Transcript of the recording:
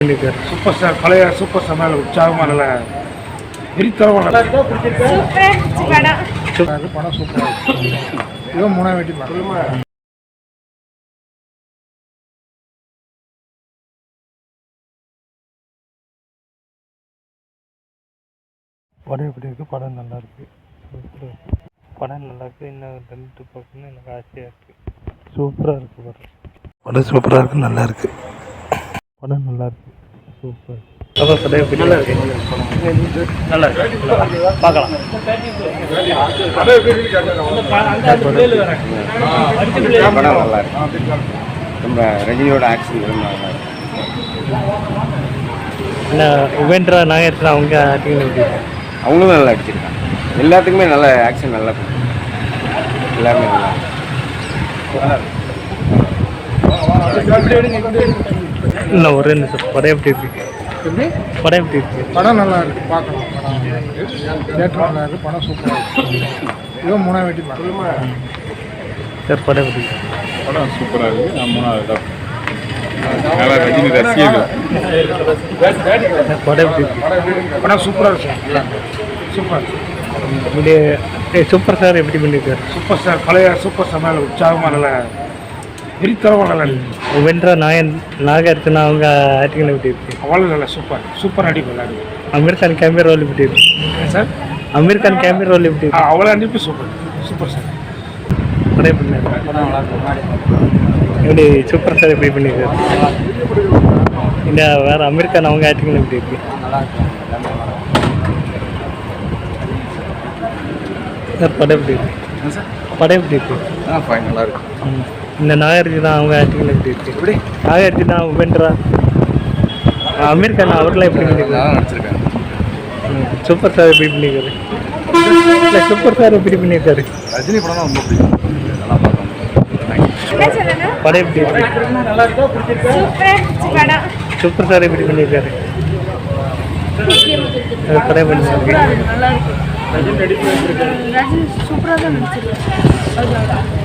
Super star பழைய super star மேலே உற்சாகமான வெறித்தரமான படம் சூப்பராக இவன் மூணாவது வெட்டி படம். படம் எப்படி இருக்குது? படம் நல்லாயிருக்கு. படம் நல்லாயிருக்கு. இன்னும் 2 பார்க்கணும்னு எனக்கு ஆசையாக இருக்குது. சூப்பராக இருக்குது படம். படம் சூப்பராக இருக்குது. நல்லாயிருக்கு. படம் நல்லாயிருக்கு. சூப்பர். படம் எப்படி நல்லா இருக்கு? நல்லா இருக்கு. பார்க்கலாம். படம் நல்லா இருக்கு. ரொம்ப ரஜினியோட ஆக்ஷன் ரொம்ப நல்லா இருக்கு. என்ன உபேந்திரா நாகேந்திரா அவங்க ஆக்டிங் எப்படி? அவங்களும் நல்லா அடிச்சிருக்காங்க. எல்லாத்துக்குமே நல்ல ஆக்ஷன் நல்லா இருக்கும். எல்லாருமே நல்லா இன்னும் ஒரு நிமிஷம். படம் எப்படி இருக்கு? படம் எப்படி இருக்கு? படம் நல்லா இருக்கு. பார்க்கலாம். படம் தேட்டர் நல்லா இருக்கு. படம் சூப்பராக இருக்கு. இவன் மூணாவது வெட்டி பார்க்கலாம் சார். படம் எப்படி? படம் சூப்பராக இருக்குது. நான் மூணாவது நல்லா ரஜினி ரசிகர்கள். படம் எப்படி இருக்கு? படம் சூப்பராக இருக்கு. சூப்பர். இப்படி சூப்பர் ஸ்டார் எப்படி பண்ணியிருக்காரு? சூப்பர் ஸ்டார் பழைய சூப்பர் ஸ்டார் மேலே உற்சாகமான வெறித்தரமான உபேந்திரா நாகார்ஜுனா அவங்க ஆக்டிங் எப்படி இருக்கு? அவ்வளோ நல்லா சூப்பர் சூப்பர் அடிப்பு நல்லா இருக்கு. அமீர்கான் கேமரா ரோல் எப்படி இருக்கு சார்? அமீர்கான் கேமரா ரோல் எப்படி இருக்கு? அவ்வளோ அனுப்பி சூப்பர் சூப்பர் சார். படம் எப்படி எப்படி சூப்பர் ஸ்டார் எப்படி பண்ணியிருக்காரு? இந்த வேறு அமீர்கான் அவங்க ஆக்டிங் எப்படி இருக்கு? சார் படம் எப்படி இருக்கு? படம் எப்படி இருக்கு? நல்லா இருக்கு. இந்த நாகார்ஜுனா அவங்க ஆக்டிங் எப்படி இருக்கு? எப்படி நாகார்ஜுனா உபேந்திரா அமீர்கான் அவர்களாம் எப்படி பண்ணியிருக்காங்க? நடிச்சிருக்காங்க. சூப்பர் ஸ்டார் எப்படி பண்ணியிருக்காரு? இல்லை சூப்பர் ஸ்டார் எப்படி பண்ணியிருக்காரு? ரஜினி படம் தான் ரொம்ப பிடிக்கும். நல்லா பார்க்கணும். படம் எப்படி இருக்கு? சூப்பர் ஸ்டார் எப்படி பண்ணியிருக்காரு? படம் எப்படி ரஜினி சூப்பராக தான் நடிச்சிருக்காரு.